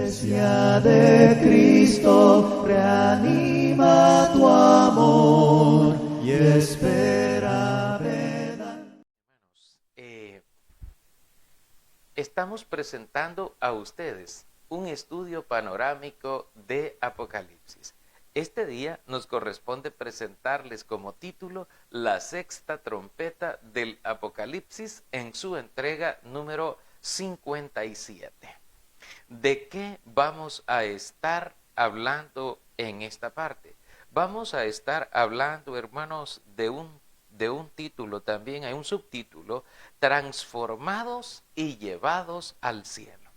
Iglesia de Cristo, reanima tu amor y espera verdad. Estamos presentando a ustedes un estudio panorámico de Apocalipsis. Este día nos corresponde presentarles como título la sexta trompeta del Apocalipsis en su entrega número 57. ¿De qué vamos a estar hablando en esta parte? Vamos a estar hablando, hermanos, de un título también, hay un subtítulo, transformados y llevados al cielo.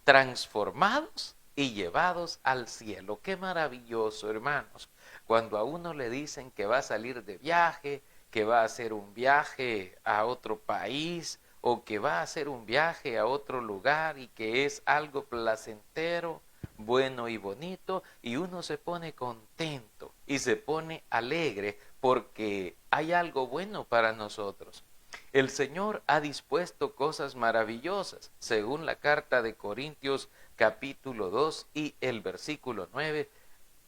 Transformados y llevados al cielo. Qué maravilloso, hermanos. Cuando a uno le dicen que va a salir de viaje, que va a hacer un viaje a otro país, o que va a hacer un viaje a otro lugar y que es algo placentero, bueno y bonito, y uno se pone contento y se pone alegre porque hay algo bueno para nosotros. El Señor ha dispuesto cosas maravillosas, según la carta de Corintios capítulo 2 y el versículo 9,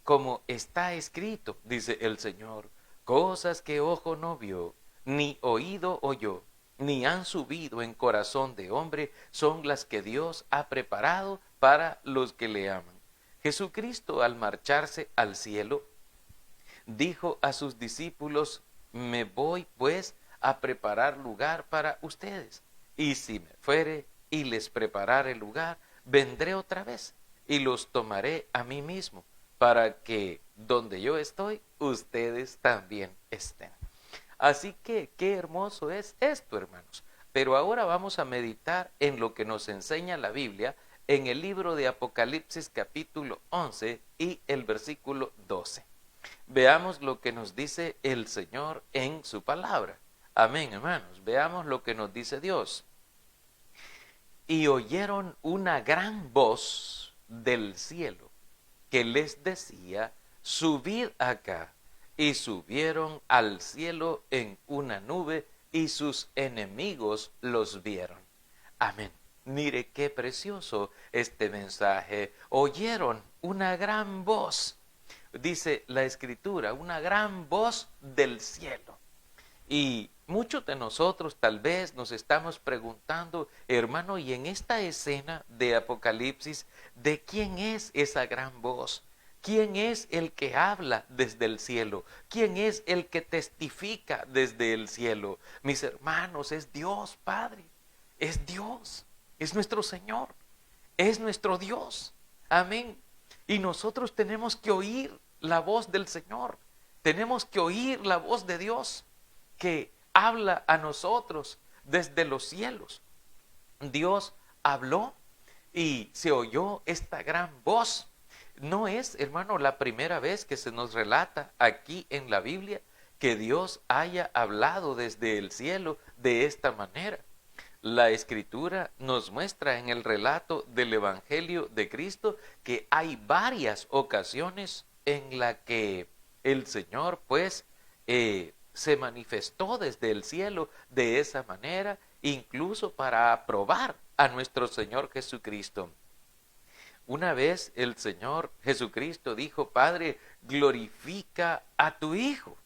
como está escrito, dice el Señor, cosas que ojo no vio, ni oído oyó, ni han subido en corazón de hombre, son las que Dios ha preparado para los que le aman. Jesucristo, al marcharse al cielo, dijo a sus discípulos, me voy pues a preparar lugar para ustedes, y si me fuere y les preparare lugar, vendré otra vez y los tomaré a mí mismo, para que donde yo estoy, ustedes también estén. Así que qué hermoso es esto, hermanos. Pero ahora vamos a meditar en lo que nos enseña la Biblia en el libro de Apocalipsis capítulo 11 y el versículo 12. Veamos lo que nos dice el Señor en su palabra. Amén, hermanos. Veamos lo que nos dice Dios. Y oyeron una gran voz del cielo que les decía, subid acá. Y subieron al cielo en una nube y sus enemigos los vieron. Amén. Mire qué precioso este mensaje. Oyeron una gran voz. Dice la Escritura, una gran voz del cielo. Y muchos de nosotros tal vez nos estamos preguntando, hermano, y en esta escena de Apocalipsis, ¿de quién es esa gran voz? ¿Quién es el que habla desde el cielo? ¿Quién es el que testifica desde el cielo? Mis hermanos, es Dios, Padre. Es Dios. Es nuestro Señor. Es nuestro Dios. Amén. Y nosotros tenemos que oír la voz del Señor. Tenemos que oír la voz de Dios que habla a nosotros desde los cielos. Dios habló y se oyó esta gran voz. No es, hermano, la primera vez que se nos relata aquí en la Biblia que Dios haya hablado desde el cielo de esta manera. La Escritura nos muestra en el relato del Evangelio de Cristo que hay varias ocasiones en la que el Señor pues se manifestó desde el cielo de esa manera, incluso para aprobar a nuestro Señor Jesucristo. Una vez el Señor Jesucristo dijo, Padre, glorifica a tu Hijo.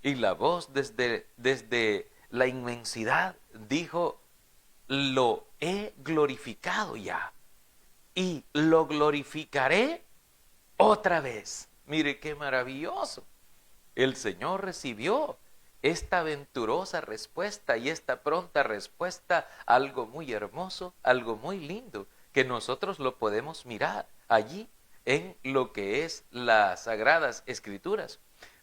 Y la voz desde la inmensidad dijo, lo he glorificado ya y lo glorificaré otra vez. Mire qué maravilloso. El Señor recibió esta aventurosa respuesta y esta pronta respuesta, algo muy hermoso, algo muy lindo, que nosotros lo podemos mirar allí en lo que es las Sagradas Escrituras.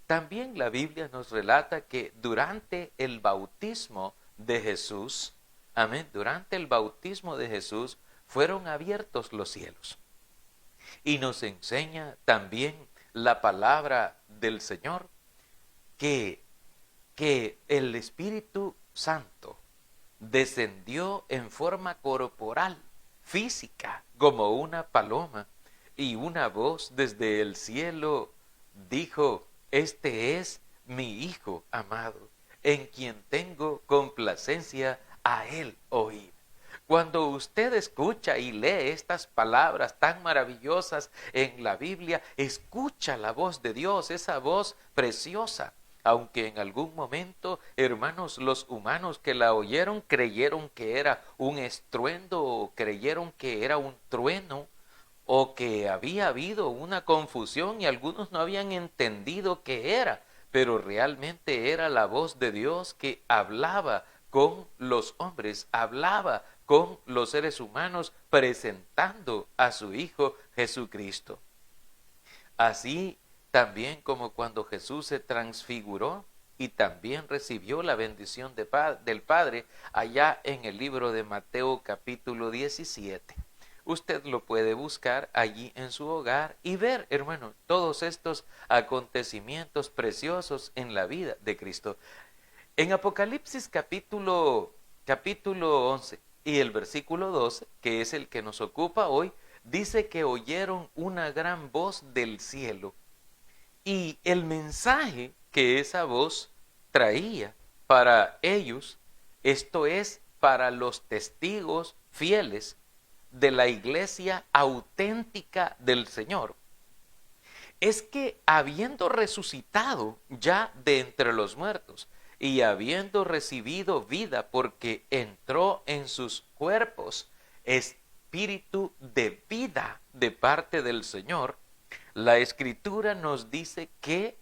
También la Biblia nos relata que durante el bautismo de Jesús, amén, durante el bautismo de Jesús fueron abiertos los cielos. Y nos enseña también la palabra del Señor que el Espíritu Santo descendió en forma corporal, física, como una paloma, y una voz desde el cielo dijo, este es mi Hijo amado, en quien tengo complacencia, a él oír. Cuando usted escucha y lee estas palabras tan maravillosas en la Biblia, escucha la voz de Dios, esa voz preciosa. Aunque en algún momento, hermanos, los humanos que la oyeron creyeron que era un estruendo, o creyeron que era un trueno, o que había habido una confusión y algunos no habían entendido qué era, pero realmente era la voz de Dios que hablaba con los hombres, hablaba con los seres humanos, presentando a su Hijo Jesucristo. Así también como cuando Jesús se transfiguró y también recibió la bendición del Padre allá en el libro de Mateo capítulo 17. Usted lo puede buscar allí en su hogar y ver, hermano, todos estos acontecimientos preciosos en la vida de Cristo. En Apocalipsis capítulo 11 y el versículo 12, que es el que nos ocupa hoy, dice que oyeron una gran voz del cielo. Y el mensaje que esa voz traía para ellos, esto es, para los testigos fieles de la iglesia auténtica del Señor, es que habiendo resucitado ya de entre los muertos y habiendo recibido vida porque entró en sus cuerpos espíritu de vida de parte del Señor, la Escritura nos dice que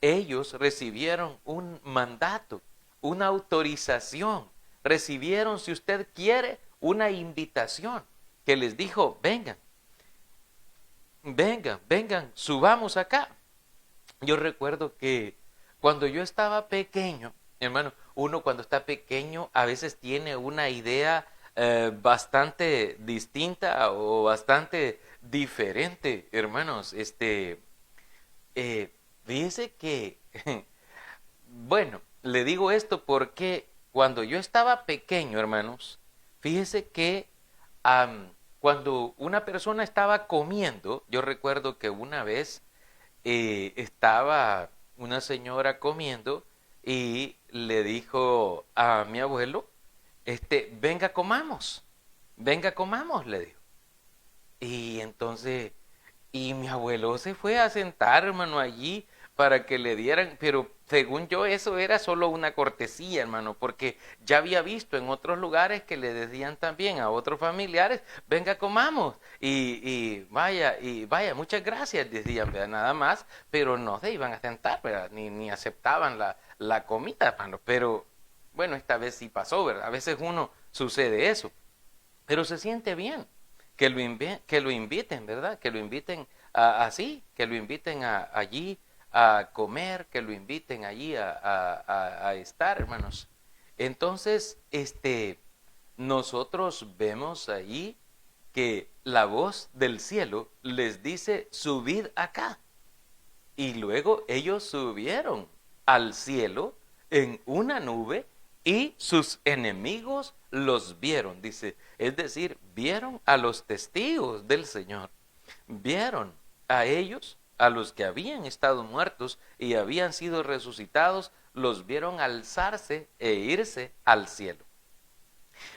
ellos recibieron un mandato, una autorización, recibieron, si usted quiere, una invitación que les dijo, vengan, subamos acá. Yo recuerdo que cuando yo estaba pequeño, hermano, uno cuando está pequeño a veces tiene una idea bastante distinta o bastante diferente, hermanos. Fíjese que, bueno, le digo esto porque cuando yo estaba pequeño, hermanos, fíjese que cuando una persona estaba comiendo, yo recuerdo que una vez estaba una señora comiendo y le dijo a mi abuelo, venga comamos, le dijo. Y entonces, y mi abuelo se fue a sentar, hermano, allí para que le dieran, pero según yo eso era solo una cortesía, hermano, porque ya había visto en otros lugares que le decían también a otros familiares, venga, comamos, y vaya, muchas gracias, decían, ¿verdad? Nada más, pero no se iban a sentar, ¿verdad? Ni aceptaban la comida, hermano, pero bueno, esta vez sí pasó, ¿verdad? A veces uno sucede eso, pero se siente bien que lo inviten, ¿verdad? Que lo inviten así, que lo inviten allí a comer, que lo inviten allí a estar, hermanos. Entonces, nosotros vemos allí que la voz del cielo les dice, subid acá. Y luego ellos subieron al cielo en una nube y sus enemigos los vieron, dice. Es decir, vieron a los testigos del Señor. Vieron a ellos, a los que habían estado muertos y habían sido resucitados, los vieron alzarse e irse al cielo.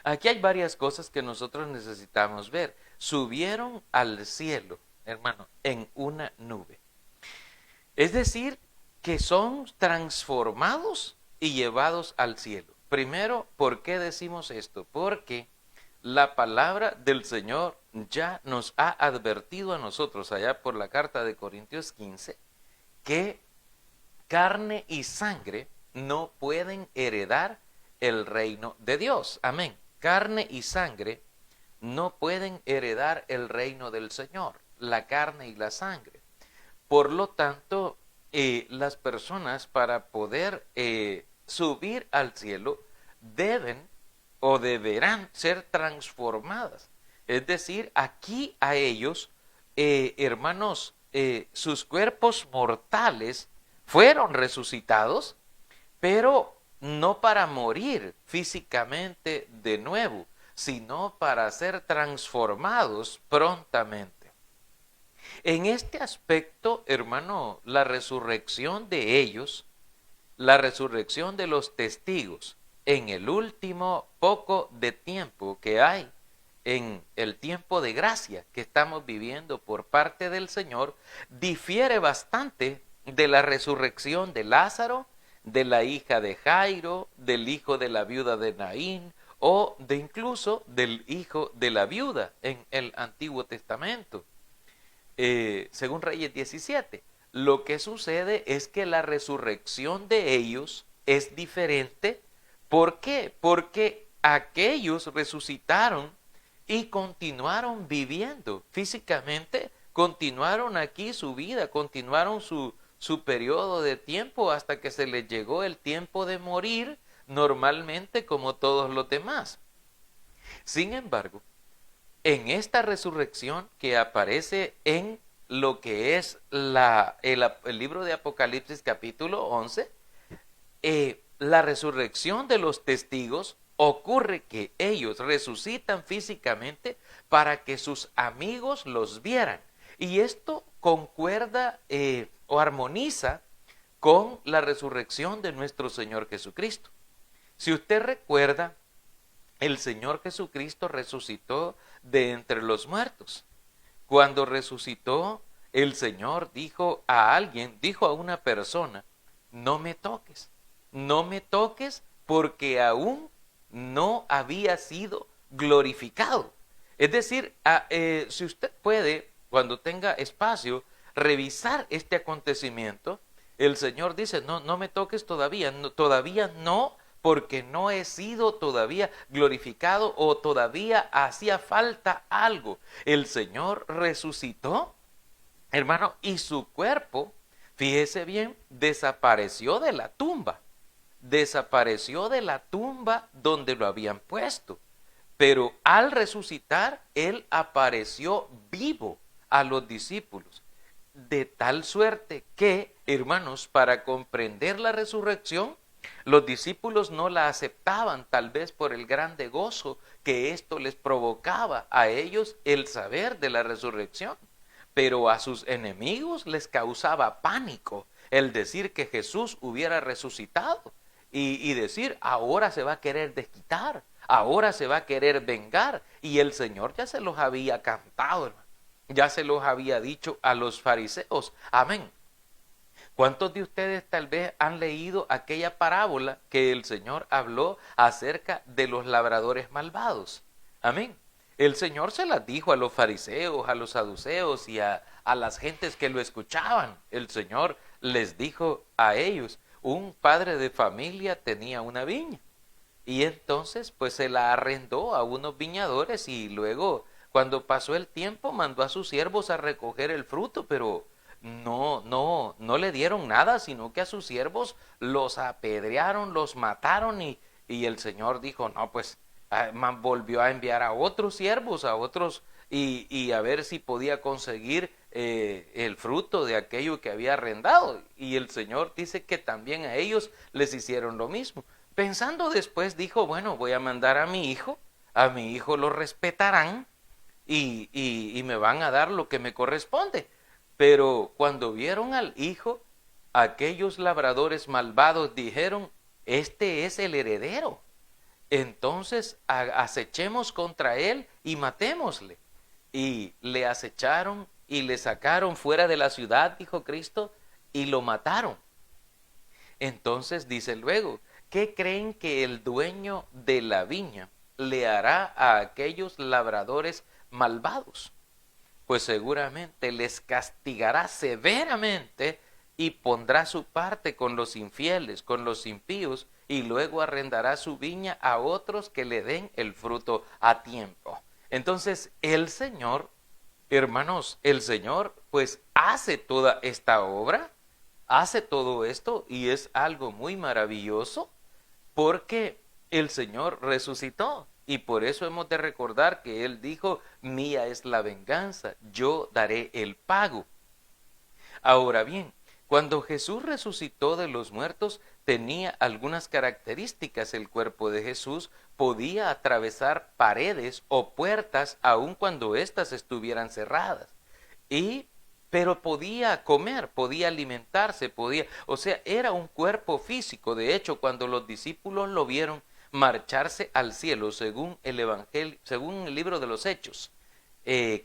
Aquí hay varias cosas que nosotros necesitamos ver. Subieron al cielo, hermano, en una nube. Es decir, que son transformados y llevados al cielo. Primero, ¿por qué decimos esto? Porque la palabra del Señor ya nos ha advertido a nosotros, allá por la carta de Corintios 15, que carne y sangre no pueden heredar el reino de Dios. Amén. Carne y sangre no pueden heredar el reino del Señor, la carne y la sangre. Por lo tanto, las personas para poder subir al cielo deben o deberán ser transformadas. Es decir, aquí a ellos, hermanos, sus cuerpos mortales fueron resucitados, pero no para morir físicamente de nuevo, sino para ser transformados prontamente. En este aspecto, hermano, la resurrección de ellos, la resurrección de los testigos, en el último poco de tiempo que hay en el tiempo de gracia que estamos viviendo por parte del Señor difiere bastante de la resurrección de Lázaro, de la hija de Jairo, del hijo de la viuda de Naín o de incluso del hijo de la viuda en el Antiguo Testamento. Según Reyes 17, lo que sucede es que la resurrección de ellos es diferente. ¿Por qué? Porque aquellos resucitaron y continuaron viviendo físicamente, continuaron aquí su vida, continuaron su periodo de tiempo hasta que se les llegó el tiempo de morir, normalmente como todos los demás. Sin embargo, en esta resurrección que aparece en lo que es el libro de Apocalipsis capítulo 11, la resurrección de los testigos ocurre que ellos resucitan físicamente para que sus amigos los vieran. Y esto concuerda o armoniza con la resurrección de nuestro Señor Jesucristo. Si usted recuerda, el Señor Jesucristo resucitó de entre los muertos. Cuando resucitó, el Señor dijo a una persona, no me toques porque aún no había sido glorificado. Es decir, si usted puede, cuando tenga espacio, revisar este acontecimiento, el Señor dice, no me toques todavía no, porque no he sido todavía glorificado o todavía hacía falta algo. El Señor resucitó, hermano, y su cuerpo, fíjese bien, desapareció de la tumba donde lo habían puesto. Pero al resucitar, Él apareció vivo a los discípulos. De tal suerte que, hermanos, para comprender la resurrección, los discípulos no la aceptaban, tal vez por el grande gozo que esto les provocaba a ellos el saber de la resurrección. Pero a sus enemigos les causaba pánico el decir que Jesús hubiera resucitado y decir, ahora se va a querer desquitar, ahora se va a querer vengar. Y el Señor ya se los había cantado, hermano. Ya se los había dicho a los fariseos. Amén. ¿Cuántos de ustedes tal vez han leído aquella parábola que el Señor habló acerca de los labradores malvados? Amén. El Señor se las dijo a los fariseos, a los saduceos y a las gentes que lo escuchaban. El Señor les dijo a ellos, un padre de familia tenía una viña y entonces pues se la arrendó a unos viñadores y luego cuando pasó el tiempo mandó a sus siervos a recoger el fruto, pero no le dieron nada, sino que a sus siervos los apedrearon, los mataron y el Señor dijo, no, pues volvió a enviar a otros siervos, y a ver si podía conseguir el fruto de aquello que había arrendado. Y el Señor dice que también a ellos les hicieron lo mismo. Pensando después dijo, bueno, voy a mandar a mi hijo lo respetarán y me van a dar lo que me corresponde. Pero cuando vieron al hijo, aquellos labradores malvados dijeron, este es el heredero. Entonces acechemos contra él y matémosle. Y le acecharon y le sacaron fuera de la ciudad, dijo Cristo, y lo mataron. Entonces dice luego, ¿qué creen que el dueño de la viña le hará a aquellos labradores malvados? Pues seguramente les castigará severamente y pondrá su parte con los infieles, con los impíos, y luego arrendará su viña a otros que le den el fruto a tiempo. Entonces el Señor, hermanos, el Señor pues hace toda esta obra, hace todo esto y es algo muy maravilloso porque el Señor resucitó. Y por eso hemos de recordar que Él dijo, mía es la venganza, yo daré el pago. Ahora bien, cuando Jesús resucitó de los muertos, tenía algunas características. El cuerpo de Jesús podía atravesar paredes o puertas aun cuando éstas estuvieran cerradas. Pero podía comer, podía alimentarse, o sea, era un cuerpo físico. De hecho, cuando los discípulos lo vieron, marcharse al cielo según el Evangelio, según el libro de los Hechos,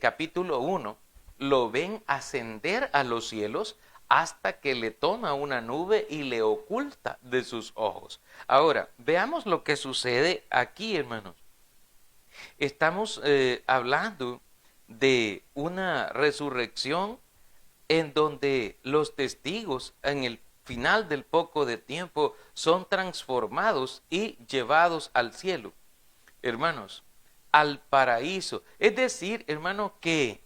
capítulo 1, lo ven ascender a los cielos hasta que le toma una nube y le oculta de sus ojos. Ahora, veamos lo que sucede aquí, hermanos. Estamos hablando de una resurrección en donde los testigos en el final del poco de tiempo son transformados y llevados al cielo, hermanos, al paraíso. Es decir, hermanos, que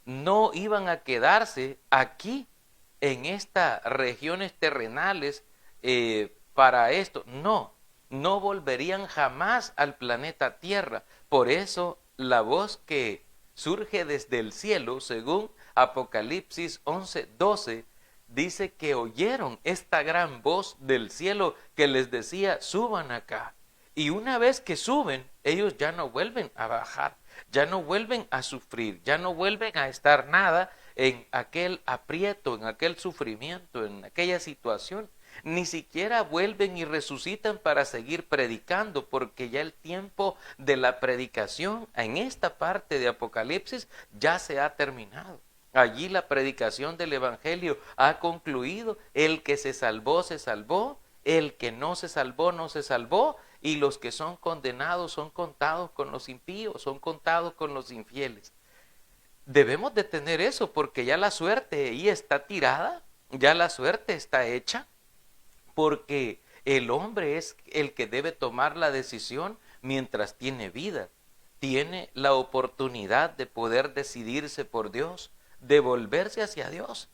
no iban a quedarse aquí en estas regiones terrenales para esto. No volverían jamás al planeta Tierra. Por eso la voz que surge desde el cielo, según Apocalipsis 11:12, dice que oyeron esta gran voz del cielo que les decía, suban acá. Y una vez que suben, ellos ya no vuelven a bajar, ya no vuelven a sufrir, ya no vuelven a estar nada en aquel aprieto, en aquel sufrimiento, en aquella situación. Ni siquiera vuelven y resucitan para seguir predicando, porque ya el tiempo de la predicación en esta parte de Apocalipsis ya se ha terminado. Allí la predicación del Evangelio ha concluido. El que se salvó, el que no se salvó, no se salvó, y los que son condenados son contados con los impíos, son contados con los infieles. Debemos de tener eso, porque ya la suerte ahí está tirada, ya la suerte está hecha, porque el hombre es el que debe tomar la decisión mientras tiene vida. Tiene la oportunidad de poder decidirse por Dios, de volverse hacia Dios.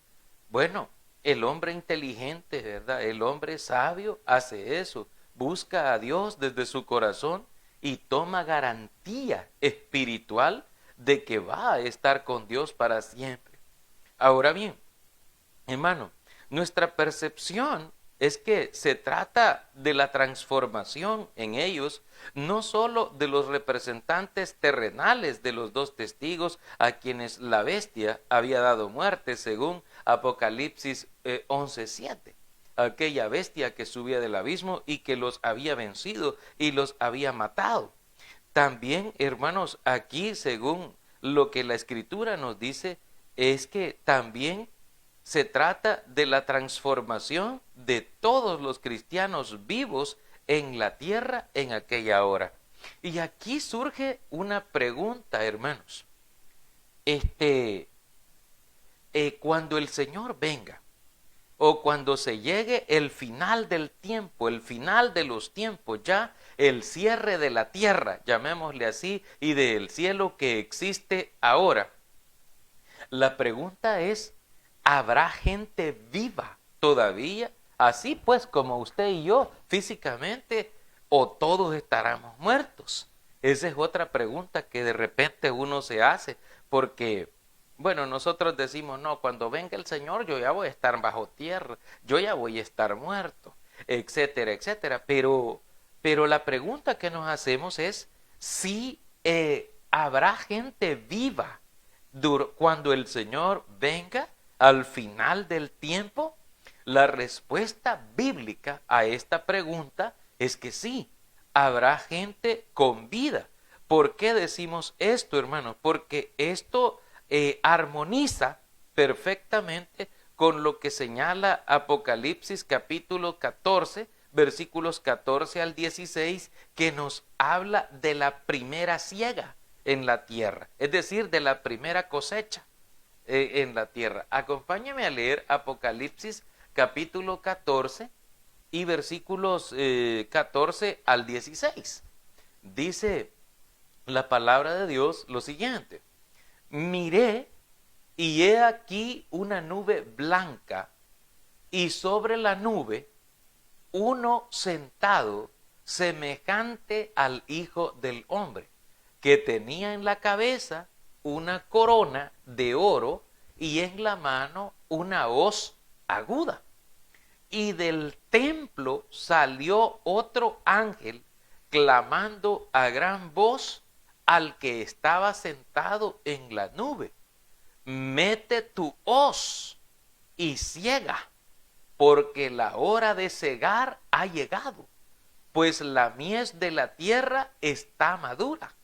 Bueno, el hombre inteligente, ¿verdad? El hombre sabio hace eso, busca a Dios desde su corazón y toma garantía espiritual de que va a estar con Dios para siempre. Ahora bien, hermano, nuestra percepción es que se trata de la transformación en ellos, no solo de los representantes terrenales de los dos testigos a quienes la bestia había dado muerte, según Apocalipsis 11:7. Aquella bestia que subía del abismo y que los había vencido y los había matado. También, hermanos, aquí, según lo que la Escritura nos dice, es que también se trata de la transformación de todos los cristianos vivos en la tierra en aquella hora. Y aquí surge una pregunta, hermanos. Cuando el Señor venga, o cuando se llegue el final del tiempo, el final de los tiempos, ya el cierre de la tierra, llamémosle así, y del cielo que existe ahora, la pregunta es, ¿habrá gente viva todavía? Así pues como usted y yo físicamente, o todos estaremos muertos. Esa es otra pregunta que de repente uno se hace, porque, bueno, nosotros decimos, no, cuando venga el Señor yo ya voy a estar bajo tierra, yo ya voy a estar muerto, etcétera, etcétera. Pero la pregunta que nos hacemos es si habrá gente viva cuando el Señor venga al final del tiempo. La respuesta bíblica a esta pregunta es que sí, habrá gente con vida. ¿Por qué decimos esto, hermanos? Porque esto armoniza perfectamente con lo que señala Apocalipsis capítulo 14, versículos 14 al 16, que nos habla de la primera siega en la tierra, es decir, de la primera cosecha en la tierra. Acompáñame a leer Apocalipsis capítulo 14 y versículos 14 al 16. Dice la palabra de Dios lo siguiente: miré y he aquí una nube blanca, y sobre la nube uno sentado semejante al Hijo del Hombre, que tenía en la cabeza una corona de oro y en la mano una hoz aguda. Y del templo salió otro ángel clamando a gran voz al que estaba sentado en la nube: mete tu hoz y ciega, porque la hora de cegar ha llegado, pues la mies de la tierra está madura.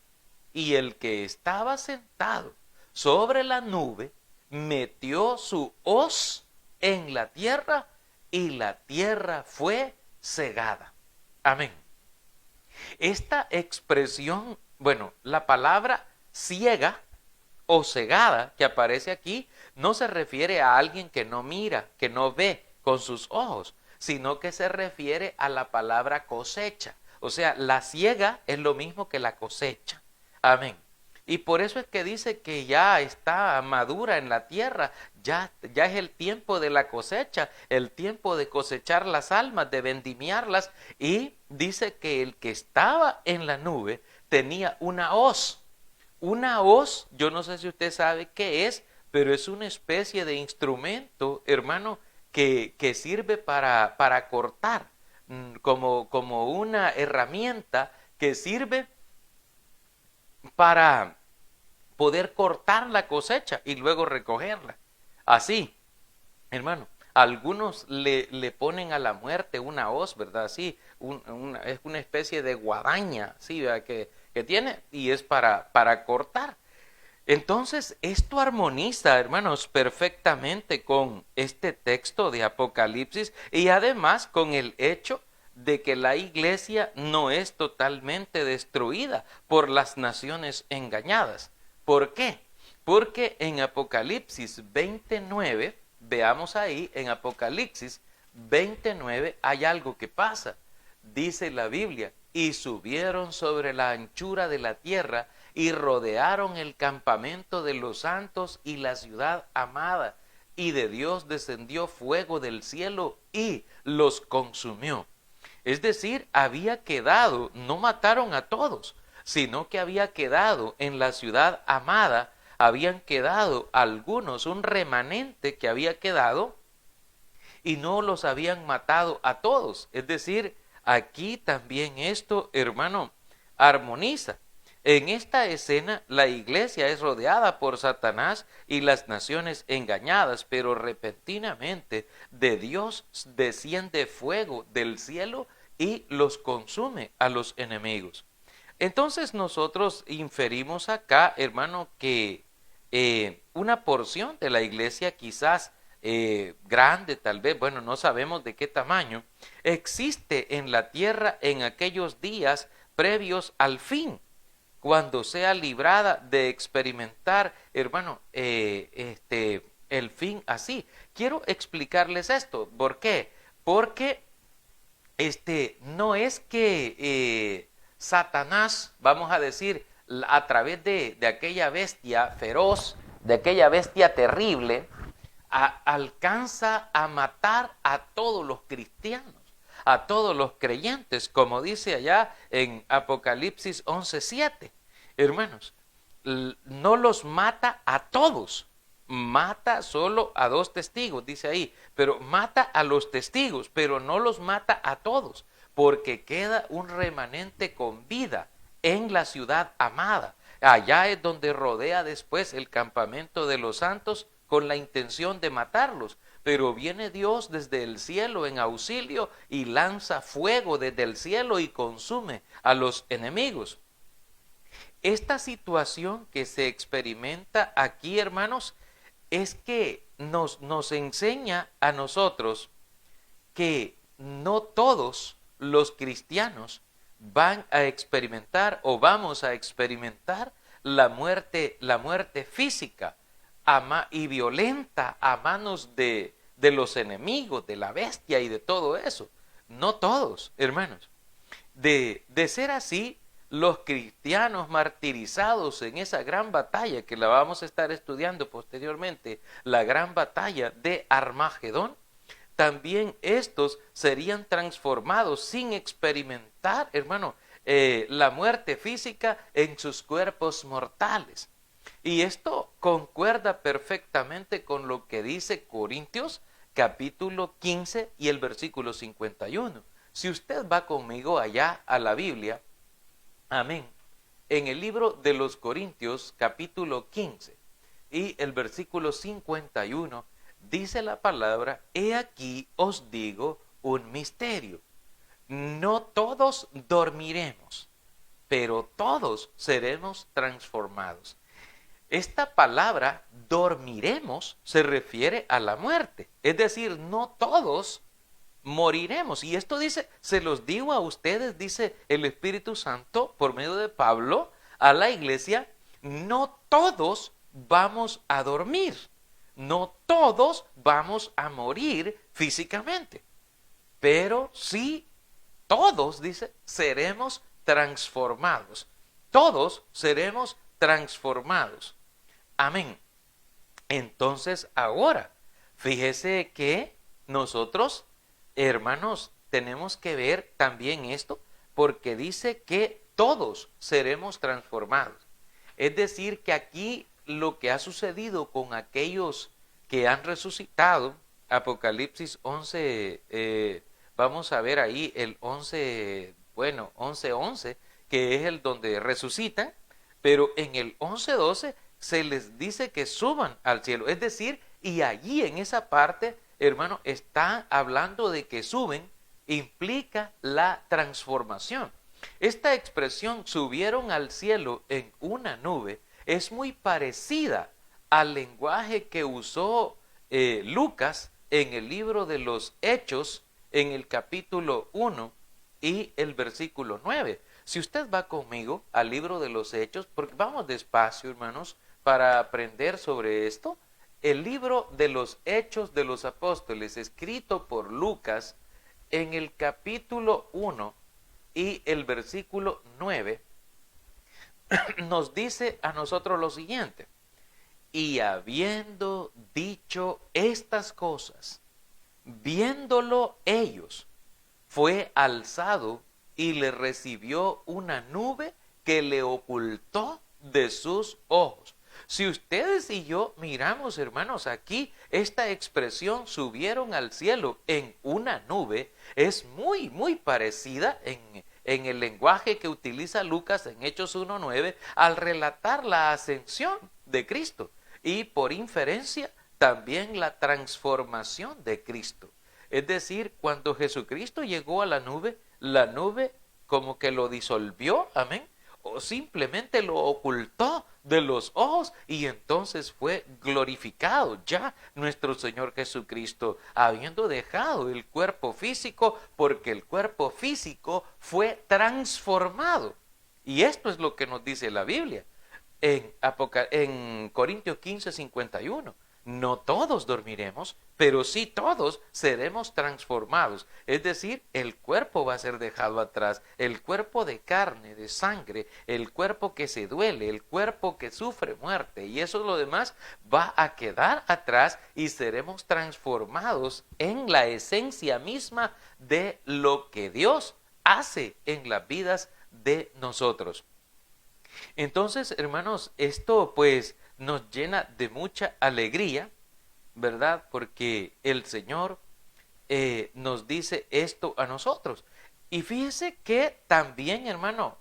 Y el que estaba sentado sobre la nube metió su hoz en la tierra y la tierra fue cegada. Amén. Esta expresión, bueno, la palabra ciega o cegada que aparece aquí no se refiere a alguien que no mira, que no ve con sus ojos, sino que se refiere a la palabra cosecha. O sea, la siega es lo mismo que la cosecha. Amén. Y por eso es que dice que ya está madura en la tierra, ya es el tiempo de la cosecha, el tiempo de cosechar las almas, de vendimiarlas. Y dice que el que estaba en la nube tenía una hoz. Una hoz, yo no sé si usted sabe qué es, pero es una especie de instrumento, hermano, que sirve para cortar, como una herramienta que sirve para poder cortar la cosecha y luego recogerla. Así, hermano, algunos le ponen a la muerte una hoz, ¿verdad? Así, es una especie de guadaña, ¿sí? Que tiene y es para cortar. Entonces, esto armoniza, hermanos, perfectamente con este texto de Apocalipsis y además con el hecho de que la iglesia no es totalmente destruida por las naciones engañadas. ¿Por qué? Porque en Apocalipsis 29, veamos ahí, en Apocalipsis 29 hay algo que pasa. Dice la Biblia, y subieron sobre la anchura de la tierra y rodearon el campamento de los santos y la ciudad amada, y de Dios descendió fuego del cielo y los consumió. Es decir, había quedado, no mataron a todos, sino que había quedado en la ciudad amada, habían quedado algunos, un remanente que había quedado, y no los habían matado a todos. Es decir, aquí también esto, hermano, armoniza. En esta escena la iglesia es rodeada por Satanás y las naciones engañadas, pero repentinamente de Dios desciende fuego del cielo y los consume a los enemigos. Entonces nosotros inferimos acá, hermano, que una porción de la iglesia quizás grande, tal vez, bueno, no sabemos de qué tamaño, existe en la tierra en aquellos días previos al fin, cuando sea librada de experimentar, hermano, el fin así. Quiero explicarles esto. ¿Por qué? Porque no es que Satanás, vamos a decir, a través de aquella bestia feroz, de aquella bestia terrible, alcanza a matar a todos los cristianos, a todos los creyentes, como dice allá en Apocalipsis 11:7. Hermanos, no los mata a todos, mata solo a 2 testigos, dice ahí, pero mata a los testigos, pero no los mata a todos, porque queda un remanente con vida en la ciudad amada. Allá es donde rodea después el campamento de los santos con la intención de matarlos, pero viene Dios desde el cielo en auxilio y lanza fuego desde el cielo y consume a los enemigos. Esta situación que se experimenta aquí, hermanos, es que nos enseña a nosotros que no todos los cristianos van a experimentar o vamos a experimentar la muerte física y violenta a manos de los enemigos, de la bestia y de todo eso. No todos, hermanos. De ser así, los cristianos martirizados en esa gran batalla que la vamos a estar estudiando posteriormente, la gran batalla de Armagedón, también estos serían transformados sin experimentar, hermano, la muerte física en sus cuerpos mortales. Y esto concuerda perfectamente con lo que dice Corintios capítulo 15 y el versículo 51. Si usted va conmigo allá a la Biblia, amén, en el libro de los Corintios capítulo 15 y el versículo 51, dice la palabra: he aquí os digo un misterio. no todos dormiremos, pero todos seremos transformados. Esta palabra dormiremos se refiere a la muerte, es decir, no todos moriremos. Y esto dice, se los digo a ustedes, dice el Espíritu Santo por medio de Pablo a la iglesia, no todos vamos a dormir, no todos vamos a morir físicamente, pero sí todos, dice, seremos transformados. Todos seremos transformados. Amén. Entonces ahora, fíjese que nosotros, hermanos, tenemos que ver también esto, porque dice que todos seremos transformados. Es decir, que aquí lo que ha sucedido con aquellos que han resucitado, Apocalipsis 11, vamos a ver ahí el 11:11, que es el donde resucitan, pero en el 11:12 se les dice que suban al cielo. Es decir, y allí en esa parte, hermano, está hablando de que suben, implica la transformación. Esta expresión, subieron al cielo en una nube, es muy parecida al lenguaje que usó Lucas en el libro de los Hechos, en el capítulo 1 y el versículo 9. Si usted va conmigo al libro de los Hechos, porque vamos despacio, hermanos, para aprender sobre esto, el libro de los Hechos de los Apóstoles, escrito por Lucas, en el capítulo 1 y el versículo 9, nos dice a nosotros lo siguiente: y habiendo dicho estas cosas, viéndolo ellos, fue alzado y le recibió una nube que le ocultó de sus ojos. Si ustedes y yo miramos, hermanos, aquí esta expresión subieron al cielo en una nube, es muy parecida en el lenguaje que utiliza Lucas en Hechos 1:9 al relatar la ascensión de Cristo y por inferencia también la transformación de Cristo. Es decir, cuando Jesucristo llegó a la nube como que lo disolvió, amén, o simplemente lo ocultó de los ojos y entonces fue glorificado ya nuestro Señor Jesucristo, habiendo dejado el cuerpo físico, porque el cuerpo físico fue transformado. Y esto es lo que nos dice la Biblia en Corintios 15:51. No todos dormiremos, pero sí todos seremos transformados. Es decir, el cuerpo va a ser dejado atrás, el cuerpo de carne, de sangre, el cuerpo que se duele, el cuerpo que sufre muerte, y eso lo demás va a quedar atrás y seremos transformados en la esencia misma de lo que Dios hace en las vidas de nosotros. Entonces, hermanos, esto pues nos llena de mucha alegría, ¿verdad? Porque el Señor nos dice esto a nosotros. Y fíjese que también, hermano,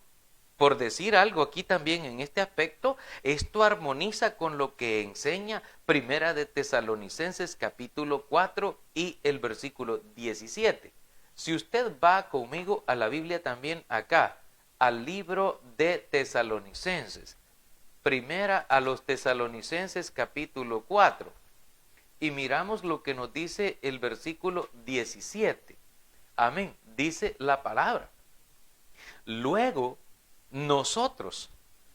por decir algo aquí también en este aspecto, esto armoniza con lo que enseña Primera de Tesalonicenses capítulo 4 y el versículo 17. Si usted va conmigo a la Biblia también acá, al libro de Tesalonicenses, Primera a los Tesalonicenses capítulo 4, y miramos lo que nos dice el versículo 17. Amén. Dice la palabra: luego nosotros,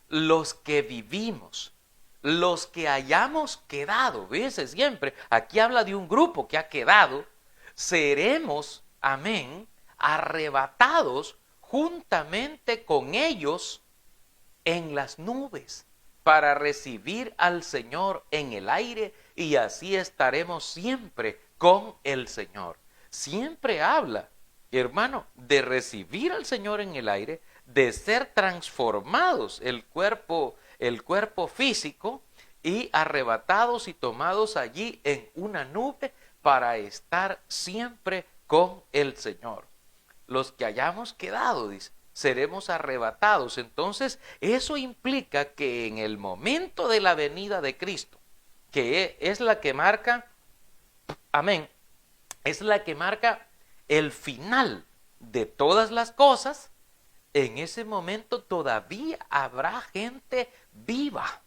los que vivimos, los que hayamos quedado, fíjense siempre, aquí habla de un grupo que ha quedado, seremos, amén, arrebatados juntamente con ellos en las nubes, para recibir al Señor en el aire, y así estaremos siempre con el Señor. Siempre habla, hermano, de recibir al Señor en el aire, de ser transformados el cuerpo físico y arrebatados y tomados allí en una nube para estar siempre con el Señor. Los que hayamos quedado, dice, seremos arrebatados. Entonces, eso implica que en el momento de la venida de Cristo, que es la que marca, amén, es la que marca el final de todas las cosas, en ese momento todavía habrá gente viva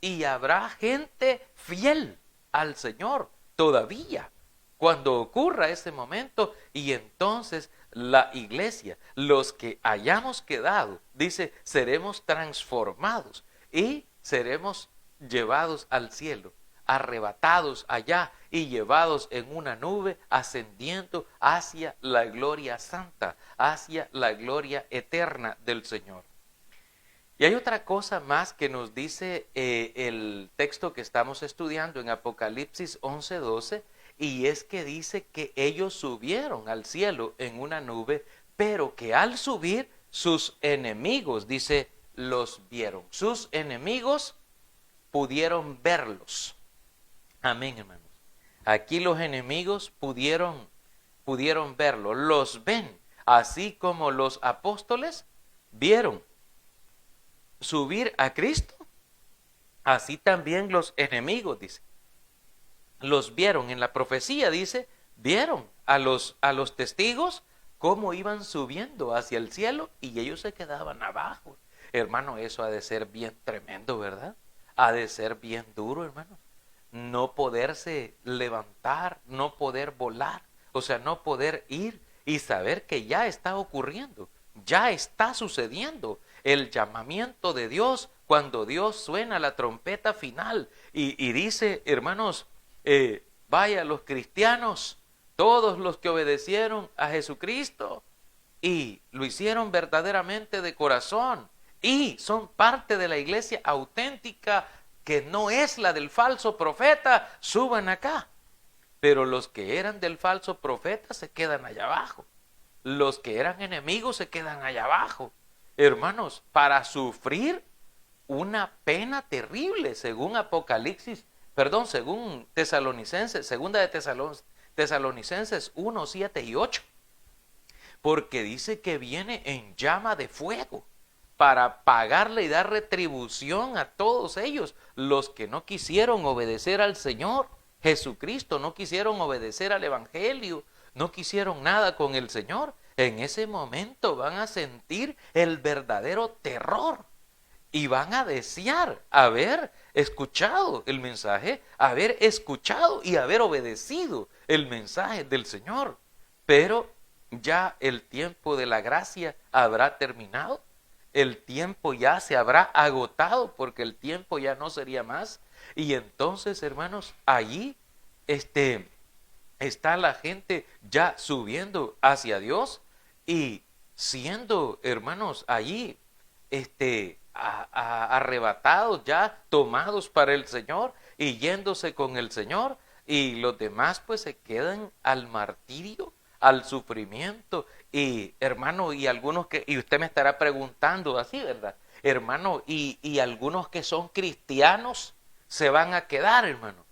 y habrá gente fiel al Señor todavía cuando ocurra ese momento. Y entonces la iglesia, los que hayamos quedado, dice, seremos transformados y seremos llevados al cielo, arrebatados allá y llevados en una nube, ascendiendo hacia la gloria santa, hacia la gloria eterna del Señor. Y hay otra cosa más que nos dice el texto que estamos estudiando en Apocalipsis 11:12, y es que dice que ellos subieron al cielo en una nube, pero que al subir sus enemigos, dice, los vieron. Sus enemigos pudieron verlos. Amén, hermanos. Aquí los enemigos pudieron verlo, los ven, así como los apóstoles vieron subir a Cristo, así también los enemigos, dice, los vieron. En la profecía dice, vieron a los testigos cómo iban subiendo hacia el cielo y ellos se quedaban abajo. Hermano, eso ha de ser bien tremendo, ¿verdad? Ha de ser bien duro, hermano. No poderse levantar, no poder volar, o sea, no poder ir y saber que ya está ocurriendo, ya está sucediendo el llamamiento de Dios cuando Dios suena la trompeta final y dice, hermanos, vaya los cristianos, todos los que obedecieron a Jesucristo y lo hicieron verdaderamente de corazón y son parte de la iglesia auténtica que no es la del falso profeta, suban acá. Pero los que eran del falso profeta se quedan allá abajo. Los que eran enemigos se quedan allá abajo. Hermanos, para sufrir una pena terrible, según según Tesalonicenses, segunda de Tesalonicenses 1, 7 y 8. Porque dice que viene en llama de fuego para pagarle y dar retribución a todos ellos, los que no quisieron obedecer al Señor Jesucristo, no quisieron obedecer al Evangelio, no quisieron nada con el Señor. En ese momento van a sentir el verdadero terror y van a desear haber escuchado el mensaje, haber escuchado y haber obedecido el mensaje del Señor. Pero ya el tiempo de la gracia habrá terminado. El tiempo ya se habrá agotado porque el tiempo ya no sería más. Y entonces, hermanos, allí está la gente ya subiendo hacia Dios y siendo, hermanos, allí arrebatados ya, tomados para el Señor y yéndose con el Señor. Y los demás pues se quedan al martirio, al sufrimiento. Y hermano, y algunos y usted me estará preguntando así, ¿verdad? Hermano, y algunos que son cristianos se van a quedar, hermano.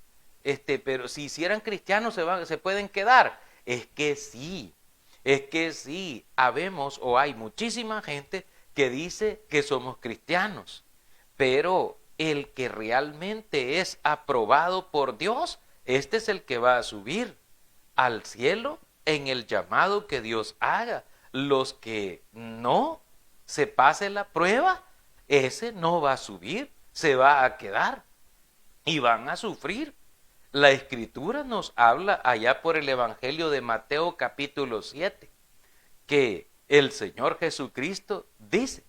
Pero si hicieran cristianos se pueden quedar. Es que sí, habemos o hay muchísima gente que dice que somos cristianos, pero el que realmente es aprobado por Dios, este es el que va a subir al cielo en el llamado que Dios haga. Los que no se pase la prueba, ese no va a subir, se va a quedar y van a sufrir. La Escritura nos habla allá por el Evangelio de Mateo capítulo 7, que el Señor Jesucristo dice,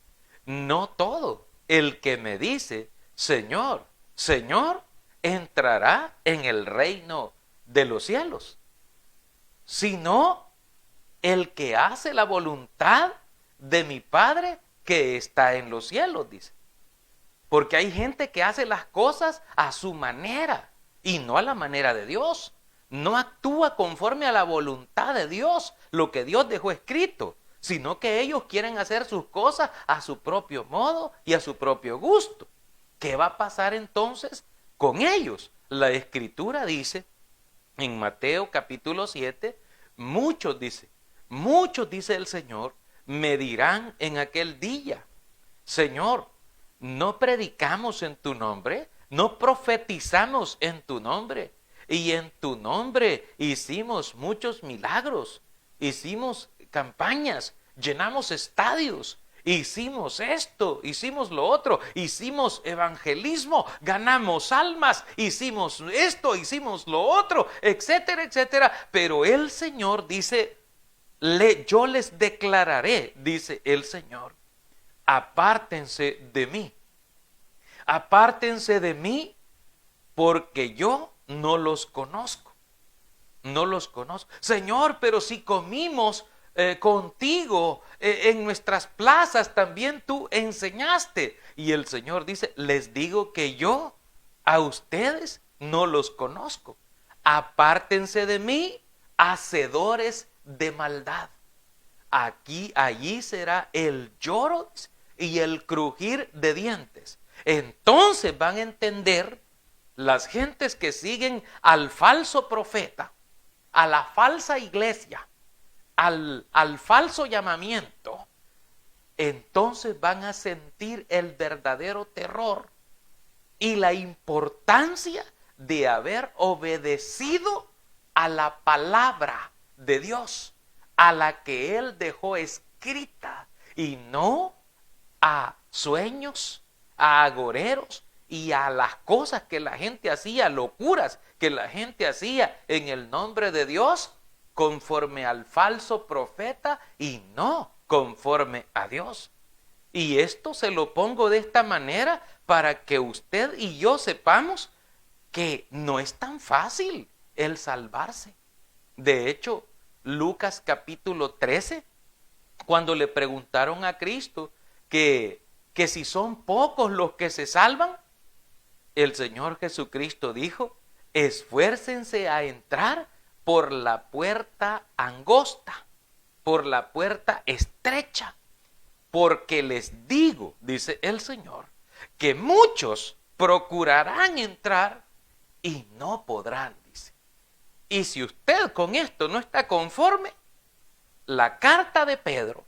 no todo el que me dice, Señor, Señor, entrará en el reino de los cielos, sino el que hace la voluntad de mi Padre que está en los cielos, dice. Porque hay gente que hace las cosas a su manera y no a la manera de Dios. No actúa conforme a la voluntad de Dios, lo que Dios dejó escrito, sino que ellos quieren hacer sus cosas a su propio modo y a su propio gusto. ¿Qué va a pasar entonces con ellos? La Escritura dice en Mateo capítulo 7, muchos dice el Señor, me dirán en aquel día, Señor, ¿no predicamos en tu nombre? ¿No profetizamos en tu nombre? Y en tu nombre hicimos muchos milagros. Hicimos campañas, llenamos estadios, hicimos esto, hicimos lo otro, hicimos evangelismo, ganamos almas, hicimos esto, hicimos lo otro, etcétera, etcétera. Pero el Señor dice, yo les declararé, dice el Señor, apártense de mí. Apártense de mí porque yo no los conozco. No los conozco. Señor, pero si comimos contigo en nuestras plazas, también tú enseñaste. Y el Señor dice, les digo que yo a ustedes no los conozco. Apártense de mí, hacedores de maldad. Allí será el lloro y el crujir de dientes. Entonces van a entender las gentes que siguen al falso profeta, a la falsa iglesia, al falso llamamiento. Entonces van a sentir el verdadero terror y la importancia de haber obedecido a la palabra de Dios, a la que Él dejó escrita, y no a sueños, a agoreros y a las cosas que la gente hacía, locuras que la gente hacía en el nombre de Dios, conforme al falso profeta y no conforme a Dios. Y esto se lo pongo de esta manera para que usted y yo sepamos que no es tan fácil el salvarse. De hecho, Lucas capítulo 13, cuando le preguntaron a Cristo que si son pocos los que se salvan, el Señor Jesucristo dijo, esfuércense a entrar por la puerta angosta, por la puerta estrecha, porque les digo, dice el Señor, que muchos procurarán entrar y no podrán, dice. Y si usted con esto no está conforme, la carta de Pedro,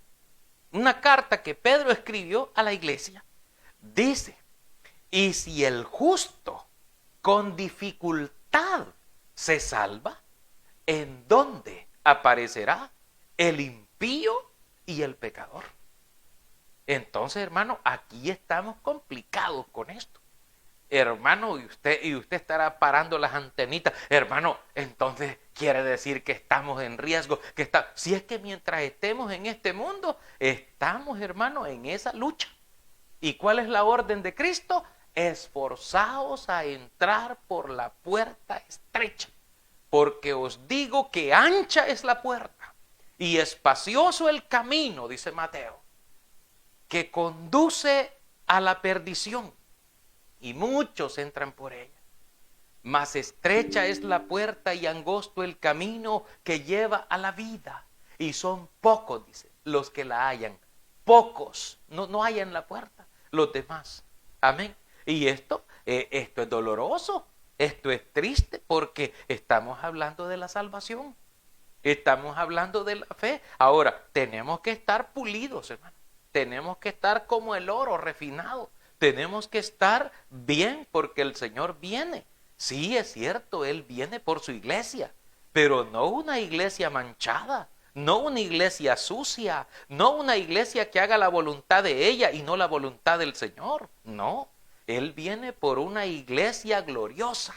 una carta que Pedro escribió a la iglesia, dice, y si el justo con dificultad se salva, ¿en dónde aparecerá el impío y el pecador? Entonces, hermano, aquí estamos complicados con esto. Hermano, y usted estará parando las antenitas. Hermano, entonces quiere decir que estamos en riesgo. Si es que mientras estemos en este mundo, estamos, hermano, en esa lucha. ¿Y cuál es la orden de Cristo? Esforzaos a entrar por la puerta estrecha, porque os digo que ancha es la puerta y espacioso el camino, dice Mateo, que conduce a la perdición, y muchos entran por ella. Mas estrecha es la puerta y angosto el camino que lleva a la vida, y son pocos, dice, los que la hallan. Pocos, no hallan la puerta, los demás. Amén. Y esto es doloroso, esto es triste, porque estamos hablando de la salvación, estamos hablando de la fe. Ahora, tenemos que estar pulidos, hermano. Tenemos que estar como el oro refinado. Tenemos que estar bien porque el Señor viene. Sí, es cierto, Él viene por su iglesia, pero no una iglesia manchada, no una iglesia sucia, no una iglesia que haga la voluntad de ella y no la voluntad del Señor. No, Él viene por una iglesia gloriosa,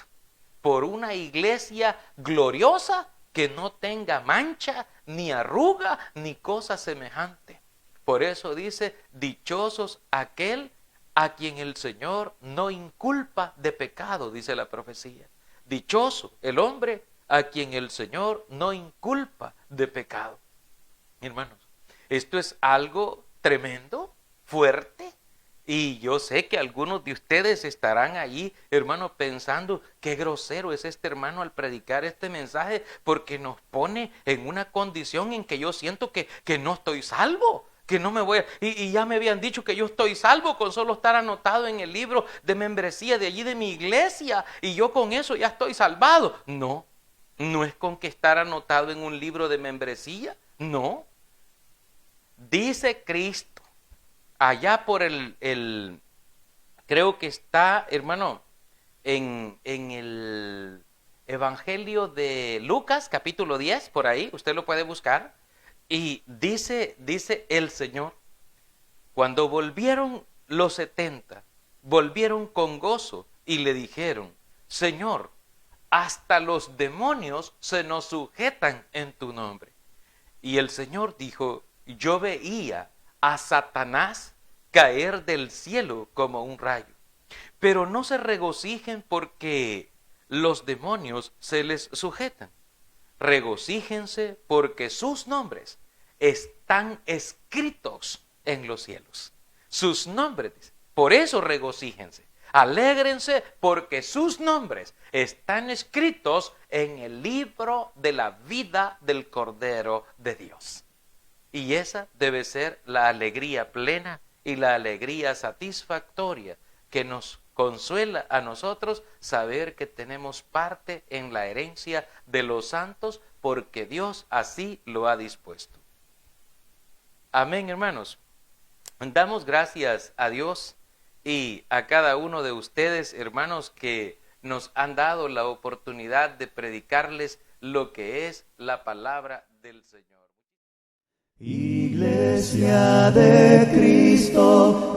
por una iglesia gloriosa que no tenga mancha, ni arruga, ni cosa semejante. Por eso dice, dichosos aquel a quien el Señor no inculpa de pecado, dice la profecía. Dichoso el hombre a quien el Señor no inculpa de pecado. Hermanos, esto es algo tremendo, fuerte, y yo sé que algunos de ustedes estarán allí, hermano, pensando qué grosero es este hermano al predicar este mensaje, porque nos pone en una condición en que yo siento que no estoy salvo, que no me voy y ya me habían dicho que yo estoy salvo con solo estar anotado en el libro de membresía de allí de mi iglesia, y yo con eso ya estoy salvado. No, no es con que estar anotado en un libro de membresía, no. Dice Cristo, allá por creo que está, hermano, en el Evangelio de Lucas, capítulo 10, por ahí, usted lo puede buscar. Y dice el Señor, cuando volvieron los 70, volvieron con gozo y le dijeron, Señor, hasta los demonios se nos sujetan en tu nombre. Y el Señor dijo, yo veía a Satanás caer del cielo como un rayo. Pero no se regocijen porque los demonios se les sujetan. Regocíjense porque sus nombres están escritos en los cielos. Sus nombres, por eso regocíjense. Alégrense porque sus nombres están escritos en el libro de la vida del Cordero de Dios. Y esa debe ser la alegría plena y la alegría satisfactoria que nos consuela a nosotros saber que tenemos parte en la herencia de los santos porque Dios así lo ha dispuesto. Amén, hermanos. Damos gracias a Dios y a cada uno de ustedes, hermanos, que nos han dado la oportunidad de predicarles lo que es la palabra del Señor. Iglesia de Cristo,